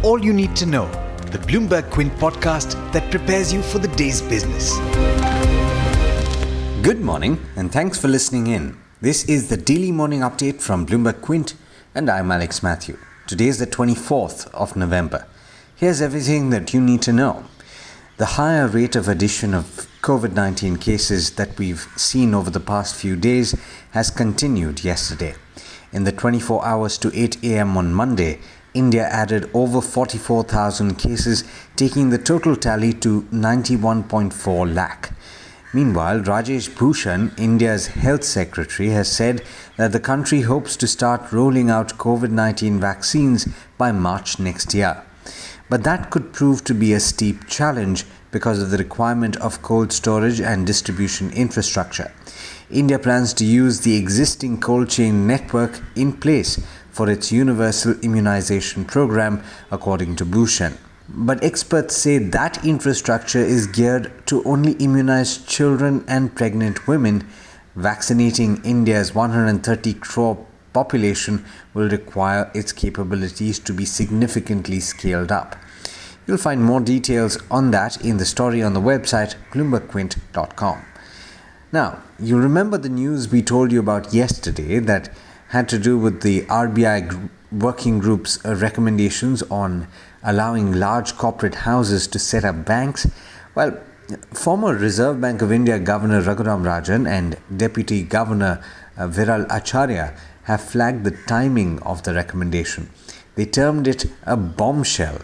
all you need to know, the Bloomberg Quint podcast that prepares you for the day's business. Good morning and thanks for listening in. This is the daily morning update from Bloomberg Quint and I'm Alex Matthew. Today is the 24th of November. Here's everything that you need to know. The higher rate of addition of COVID-19 cases that we've seen over the past few days has continued yesterday. In the 24 hours to 8 a.m. on Monday, India added over 44,000 cases, taking the total tally to 91.4 lakh. Meanwhile, Rajesh Bhushan, India's health secretary, has said that the country hopes to start rolling out COVID-19 vaccines by March next year. But that could prove to be a steep challenge because of the requirement of cold storage and distribution infrastructure. India plans to use the existing cold chain network in place for its universal immunization program, according to Bhushan. But experts say that infrastructure is geared to only immunize children and pregnant women. Vaccinating India's 130 crore population will require its capabilities to be significantly scaled up. You'll find more details on that in the story on the website bloombergquint.com. Now, you remember the news we told you about yesterday that had to do with the RBI working group's recommendations on allowing large corporate houses to set up banks? Well, former Reserve Bank of India Governor Raghuram Rajan and Deputy Governor Viral Acharya have flagged the timing of the recommendation. They termed it a bombshell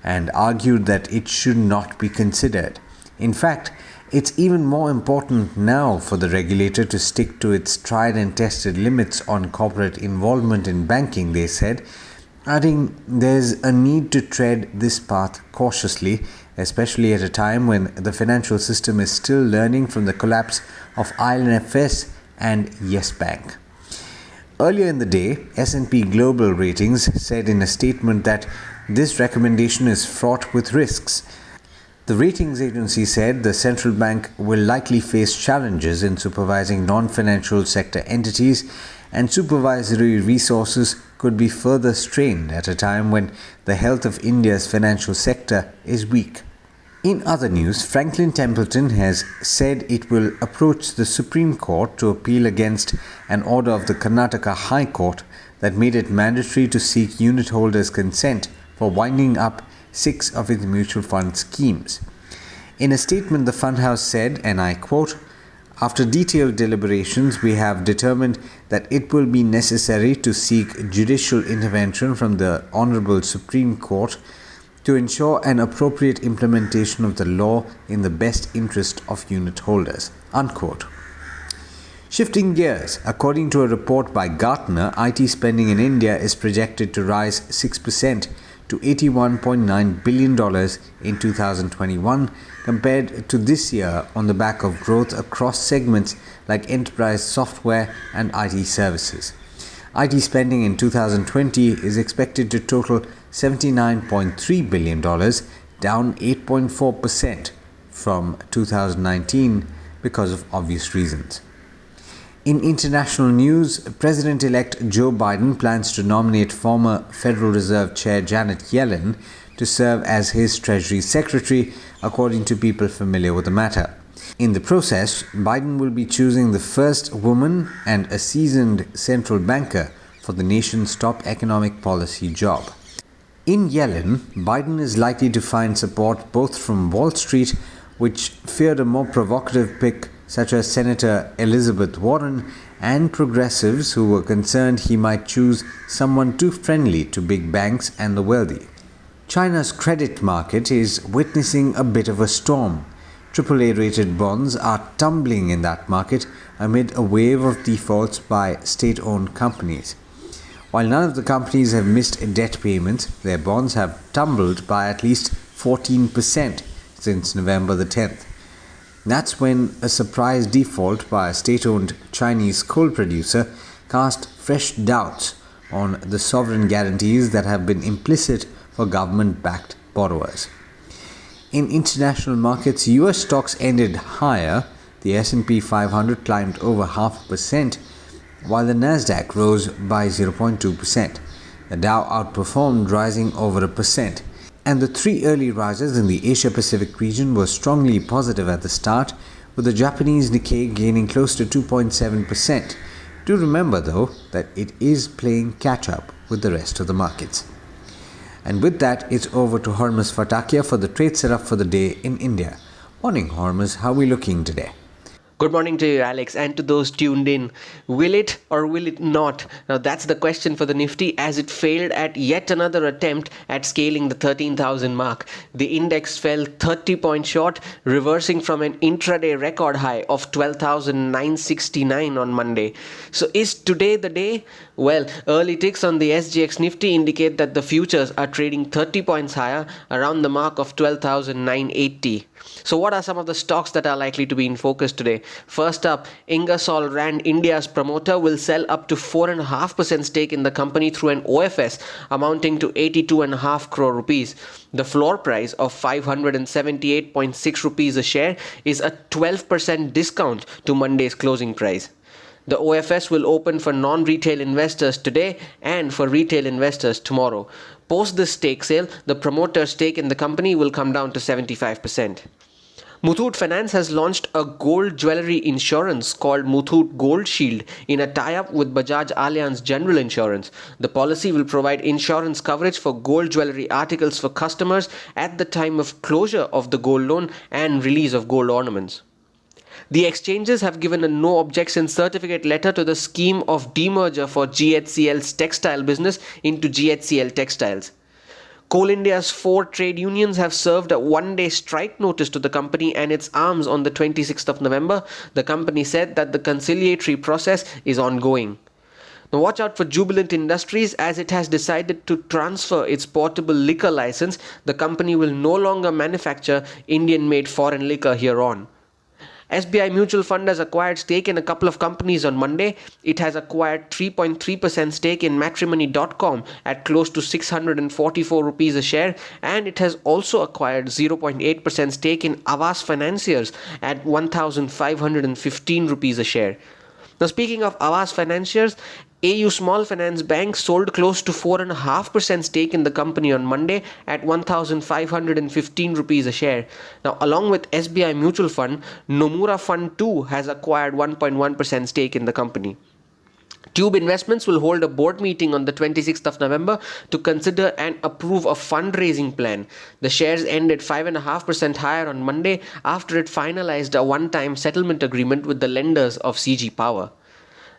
and argued that it should not be considered. In fact, it's even more important now for the regulator to stick to its tried and tested limits on corporate involvement in banking, they said, adding there's a need to tread this path cautiously, especially at a time when the financial system is still learning from the collapse of IL&FS and Yes Bank. Earlier in the day, S&P Global Ratings said in a statement that this recommendation is fraught with risks. The ratings agency said the central bank will likely face challenges in supervising non-financial sector entities, and supervisory resources could be further strained at a time when the health of India's financial sector is weak. In other news, Franklin Templeton has said it will approach the Supreme Court to appeal against an order of the Karnataka High Court that made it mandatory to seek unit holders' consent for winding up 6 of its mutual fund schemes. In a statement, the fund house said, and I quote, "After detailed deliberations, we have determined that it will be necessary to seek judicial intervention from the Honorable Supreme Court to ensure an appropriate implementation of the law in the best interest of unit holders." Unquote. Shifting gears, according to a report by Gartner, IT spending in India is projected to rise 6% to $81.9 billion in 2021 compared to this year on the back of growth across segments like enterprise software and IT services. IT spending in 2020 is expected to total $79.3 billion, down 8.4% from 2019 because of obvious reasons. In international news, President-elect Joe Biden plans to nominate former Federal Reserve Chair Janet Yellen to serve as his Treasury Secretary, according to people familiar with the matter. In the process, Biden will be choosing the first woman and a seasoned central banker for the nation's top economic policy job. In Yellen, Biden is likely to find support both from Wall Street, which feared a more provocative pick such as Senator Elizabeth Warren, and progressives who were concerned he might choose someone too friendly to big banks and the wealthy. China's credit market is witnessing a bit of a storm. AAA-rated bonds are tumbling in that market amid a wave of defaults by state-owned companies. While none of the companies have missed debt payments, their bonds have tumbled by at least 14% since November the 10th. That's when a surprise default by a state-owned Chinese coal producer cast fresh doubts on the sovereign guarantees that have been implicit for government-backed borrowers. In international markets, US stocks ended higher. The S&P 500 climbed over 0.5%, while the Nasdaq rose by 0.2%. The Dow outperformed, rising over 1%. And the three early rises in the Asia-Pacific region were strongly positive at the start, with the Japanese Nikkei gaining close to 2.7%. Do remember though that it is playing catch-up with the rest of the markets. And with that, it's over to Hormuz Fatakia for the trade setup for the day in India. Morning Hormuz, how are we looking today? Good morning to you, Alex, and to those tuned in. Will it or will it not? Now, that's the question for the Nifty as it failed at yet another attempt at scaling the 13,000 mark. The index fell 30 points short, reversing from an intraday record high of 12,969 on Monday. So, is today the day? Well, early ticks on the SGX Nifty indicate that the futures are trading 30 points higher around the mark of 12,980. So what are some of the stocks that are likely to be in focus today? First up, Ingersoll Rand India's promoter will sell up to 4.5% stake in the company through an OFS amounting to 82.5 crore rupees. The floor price of 578.6 rupees a share is a 12% discount to Monday's closing price. The OFS will open for non-retail investors today and for retail investors tomorrow. Post this stake sale, the promoter's stake in the company will come down to 75%. Muthoot Finance has launched a gold jewellery insurance called Muthoot Gold Shield in a tie-up with Bajaj Allianz General Insurance. The policy will provide insurance coverage for gold jewellery articles for customers at the time of closure of the gold loan and release of gold ornaments. The exchanges have given a no objection certificate letter to the scheme of demerger for GHCL's textile business into GHCL Textiles. Coal India's 4 trade unions have served a one-day strike notice to the company and its arms on the 26th of November. The company said that the conciliatory process is ongoing. Now watch out for Jubilant Industries as it has decided to transfer its portable liquor license. The company will no longer manufacture Indian-made foreign liquor hereon. SBI Mutual Fund has acquired stake in a couple of companies on Monday. It has acquired 3.3% stake in Matrimony.com at close to 644 rupees a share, and it has also acquired 0.8% stake in Aavas Financiers at 1,515 rupees a share. Now, speaking of Aavas Financiers, AU Small Finance Bank sold close to 4.5% stake in the company on Monday at 1,515 rupees a share. Now, along with SBI Mutual Fund, Nomura Fund 2 has acquired 1.1% stake in the company. Tube Investments will hold a board meeting on the 26th of November to consider and approve a fundraising plan. The shares ended 5.5% higher on Monday after it finalized a one-time settlement agreement with the lenders of CG Power.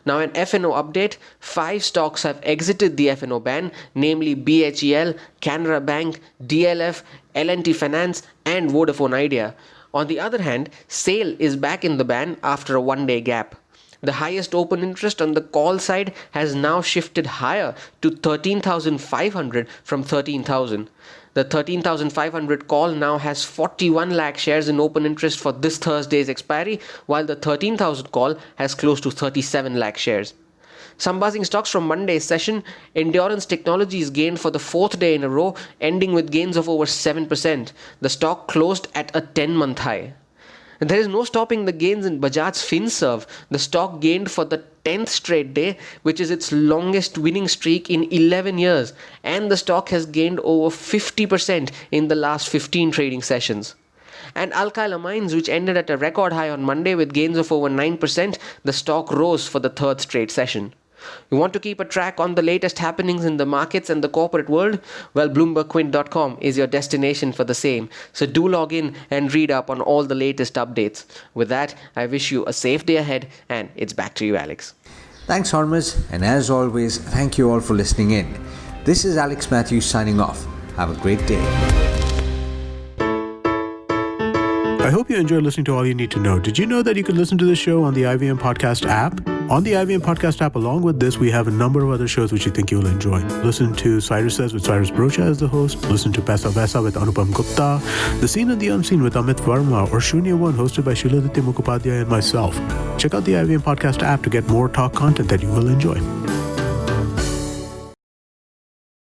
Now an F&O update, 5 stocks have exited the F&O ban, namely BHEL, Canara Bank, DLF, L&T Finance and Vodafone Idea. On the other hand, SAIL is back in the ban after a one-day gap. The highest open interest on the call side has now shifted higher to 13,500 from 13,000. The 13,500 call now has 41 lakh shares in open interest for this Thursday's expiry, while the 13,000 call has close to 37 lakh shares. Some buzzing stocks from Monday's session. Endurance Technologies gained for the 4th day in a row, ending with gains of over 7%. The stock closed at a 10-month high. There is no stopping the gains in Bajaj Finserv. The stock gained for the 10th straight day, which is its longest winning streak in 11 years, and the stock has gained over 50% in the last 15 trading sessions. And Alkyl Amines, which ended at a record high on Monday with gains of over 9%, the stock rose for the 3rd straight session. You want to keep a track on the latest happenings in the markets and the corporate world? Well, BloombergQuint.com is your destination for the same. So do log in and read up on all the latest updates. With that, I wish you a safe day ahead, and it's back to you, Alex. Thanks, Hormuz, and as always, thank you all for listening in. This is Alex Matthews signing off. Have a great day. I hope you enjoyed listening to All You Need to Know. Did you know that you could listen to the show on the IVM Podcast app? On the IVM Podcast app, along with this, we have a number of other shows which you think you'll enjoy. Listen to Cyrus Says with Cyrus Brocha as the host. Listen to Paisa Vaisa with Anupam Gupta. The Scene and the Unseen with Amit Verma. Or Shunya One hosted by Shiladitya Mukhopadhyay and myself. Check out the IVM Podcast app to get more talk content that you will enjoy.